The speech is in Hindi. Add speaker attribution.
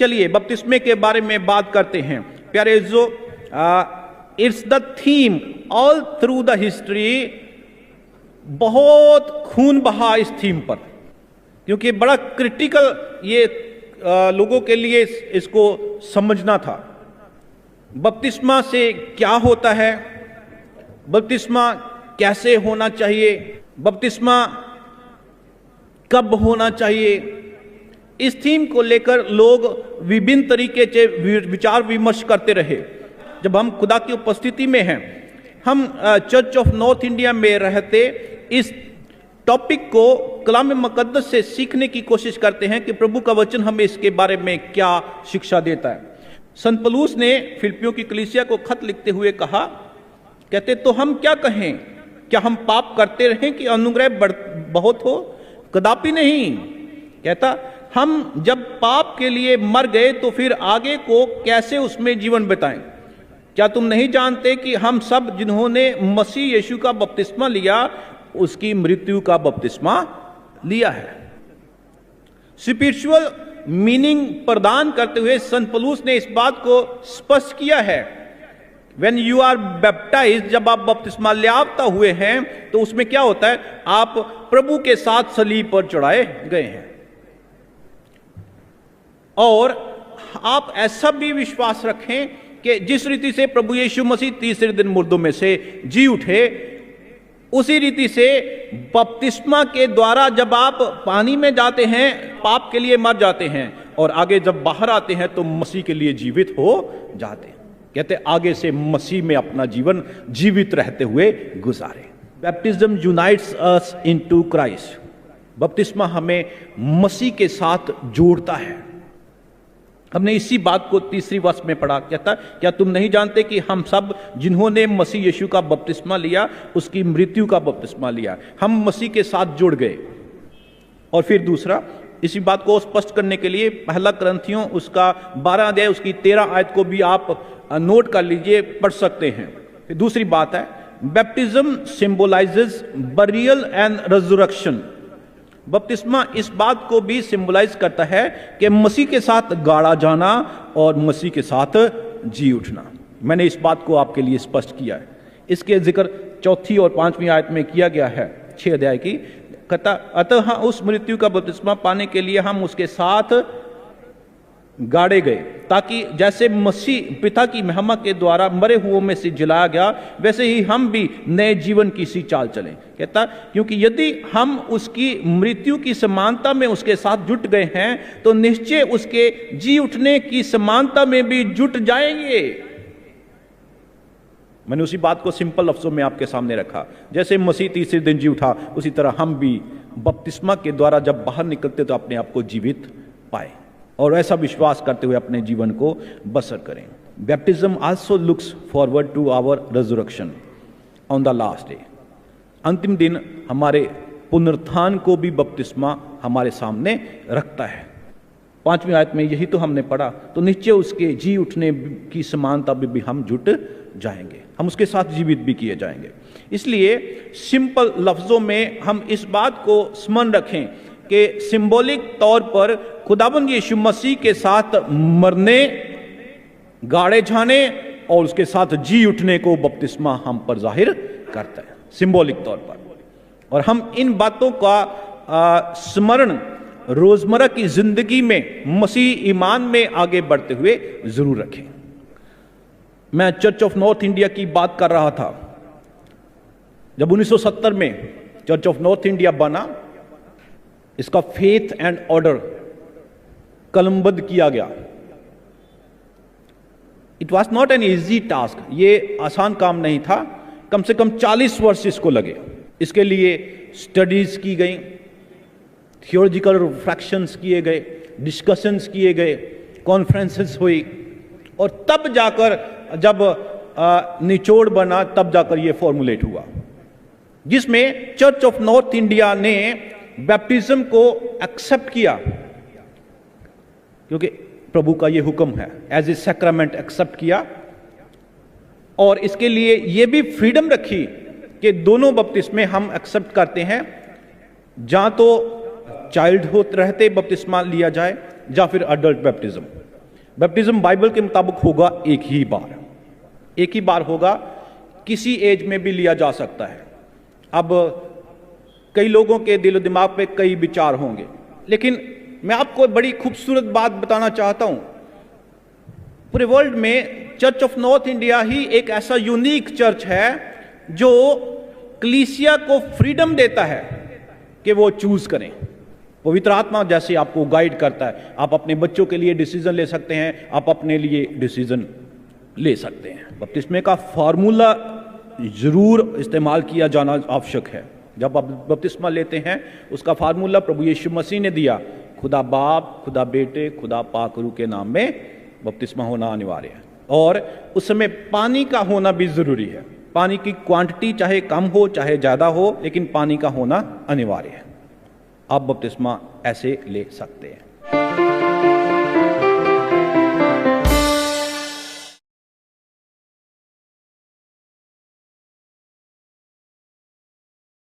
Speaker 1: चलिए बपतिस्मे के बारे में बात करते हैं। प्यारे जो it's the theme all through the history, बहुत खून बहा इस थीम पर, क्योंकि बड़ा क्रिटिकल ये लोगों के लिए इसको समझना था। बपतिस्मा से क्या होता है, बपतिस्मा कैसे होना चाहिए, बपतिस्मा कब होना चाहिए, इस थीम को लेकर लोग विभिन्न तरीके से विचार विमर्श करते रहे। जब हम खुदा की उपस्थिति में हैं, हम चर्च ऑफ नॉर्थ इंडिया में रहते इस टॉपिक को कलाम मुकद्दस से सीखने की कोशिश करते हैं कि प्रभु का वचन हमें इसके बारे में क्या शिक्षा देता है। संत पौलुस ने फिलिप्पियों की कलीसिया को खत लिखते हुए कहा, कहते तो हम क्या कहें, क्या हम पाप करते रहें कि अनुग्रह बहुत हो? कदापि नहीं। कहता हम जब पाप के लिए मर गए तो फिर आगे को कैसे उसमें जीवन बिताएं? क्या तुम नहीं जानते कि हम सब जिन्होंने मसीह यीशु का बपतिस्मा लिया उसकी मृत्यु का बपतिस्मा लिया है। स्पिरिचुअल मीनिंग प्रदान करते हुए संत पौलुस ने इस बात को स्पष्ट किया है, When you are baptized, जब आप बपतिस्मा लियाफ्ता हुए हैं तो उसमें क्या होता है, आप प्रभु के साथ सलीब पर चढ़ाए गए हैं। और आप ऐसा भी विश्वास रखें कि जिस रीति से प्रभु यीशु मसीह तीसरे दिन मुर्दों में से जी उठे, उसी रीति से बपतिस्मा के द्वारा जब आप पानी में जाते हैं पाप के लिए मर जाते हैं, और आगे जब बाहर आते हैं तो मसीह के लिए जीवित हो जाते हैं। कहते आगे से मसीह में अपना जीवन जीवित रहते हुए गुजारे। बैप्टिज्म यूनाइट्स अस इनटू क्राइस्ट। बपतिस्मा हमें मसीह के साथ जोड़ता है। हमने इसी बात को तीसरी वर्ष में पढ़ा, कहता क्या तुम नहीं जानते कि हम सब जिन्होंने मसीह यीशु का बपतिस्मा लिया उसकी मृत्यु का बपतिस्मा लिया। हम मसीह के साथ जुड़ गए। और फिर दूसरा, इसी बात को स्पष्ट करने के लिए पहला करंथियों उसका 12 अध्याय उसकी 13 आयत को भी आप नोट कर लीजिए, पढ़ सकते हैं। फिर दूसरी बात है, baptism symbolizes burial and resurrection. बपतिस्मा इस बात को भी सिंबलाइज करता है कि मसीह के साथ गाड़ा जाना और मसीह के साथ जी उठना। मैंने इस बात को आपके लिए स्पष्ट किया है। इसके जिक्र 4 और 5वीं आयत में किया गया है 6 अध्याय की। कहता अतः उस मृत्यु का बपतिस्मा पाने के लिए हम उसके साथ गाड़े गए, ताकि जैसे मसीह पिता की महिमा के द्वारा मरे हुओं में से जिलाया गया, वैसे ही हम भी नए जीवन की सी चाल चलें। कहता क्योंकि यदि हम उसकी मृत्यु की समानता में उसके साथ जुट गए हैं तो निश्चय उसके जी उठने की समानता में भी जुट जाएंगे। मैंने उसी बात को सिंपल लफ्जों में आपके सामने रखा। जैसे मसीह तीसरे दिन जी उठा, उसी तरह हम भी बपतिस्मा के द्वारा जब बाहर निकलते तो अपने आप को जीवित पाए, और ऐसा विश्वास करते हुए अपने जीवन को बसर करें। Baptism also looks forward to our resurrection on the last day. अंतिम दिन हमारे पुनरुत्थान को भी बपतिस्मा हमारे सामने रखता है। 5वीं आयत में यही तो हमने पढ़ा, तो निश्चय उसके जी उठने की समानता भी हम जुट जाएंगे, हम उसके साथ जीवित भी किए जाएंगे। इसलिए सिंपल लफ्जों में हम इस बात को स्मरण रखें कि सिंबॉलिक तौर पर खुदाबंद यीशु मसीह के साथ मरने, गाड़े जाने और उसके साथ जी उठने को बपतिस्मा हम पर जाहिर करता है सिंबॉलिक तौर पर। और हम इन बातों का स्मरण रोजमर्रा की जिंदगी में मसीह ईमान में आगे बढ़ते हुए जरूर रखें। मैं चर्च ऑफ नॉर्थ इंडिया की बात कर रहा था। जब 1970 में चर्च ऑफ नॉर्थ इंडिया बना, इसका फेथ एंड ऑर्डर कलमबद्ध किया गया। It was not an easy task. ये आसान काम नहीं था। कम से कम 40 वर्ष इसको लगे। इसके लिए स्टडीज की गई, थियोलॉजिकल रिफ्लेक्शंस किए गए, डिस्कशंस किए गए, कॉन्फ्रेंसेस हुई, और तब जाकर जब निचोड़ बना, तब जाकर ये फॉर्मुलेट हुआ, जिसमें चर्च ऑफ नॉर्थ इंडिया ने बैप्टिज्म को एक्सेप्ट किया, क्योंकि प्रभु का ये हुक्म है, एज ए सैक्रामेंट एक्सेप्ट किया। और इसके लिए ये भी फ्रीडम रखी कि दोनों बपतिस्मे हम एक्सेप्ट करते हैं, जहां तो चाइल्डहुड रहते बपतिस्मा लिया जाए या फिर अडल्ट बैप्टिज्म। बैप्टिज्म बाइबल के मुताबिक होगा एक ही बार होगा, किसी एज में भी लिया जा सकता है। अब कई लोगों के दिलो दिमाग पे कई विचार होंगे, लेकिन मैं आपको बड़ी खूबसूरत बात बताना चाहता हूं। पूरे वर्ल्ड में चर्च ऑफ नॉर्थ इंडिया ही एक ऐसा यूनिक चर्च है जो कलीसिया को फ्रीडम देता है कि वो चूज करें। पवित्र आत्मा जैसे आपको गाइड करता है, आप अपने बच्चों के लिए डिसीजन ले सकते हैं, आप अपने लिए डिसीजन ले सकते हैं। बपतिस्मे का फार्मूला जरूर इस्तेमाल किया जाना आवश्यक है। जब आप बपतिस्मा लेते हैं, उसका फार्मूला प्रभु यीशु मसीह ने दिया, खुदा बाप, खुदा बेटे, खुदा पाक रूह के नाम में बपतिस्मा होना अनिवार्य है। और उस समय पानी का होना भी जरूरी है। पानी की क्वांटिटी चाहे कम हो चाहे ज्यादा हो, लेकिन पानी का होना अनिवार्य है। आप बपतिस्मा ऐसे ले सकते हैं।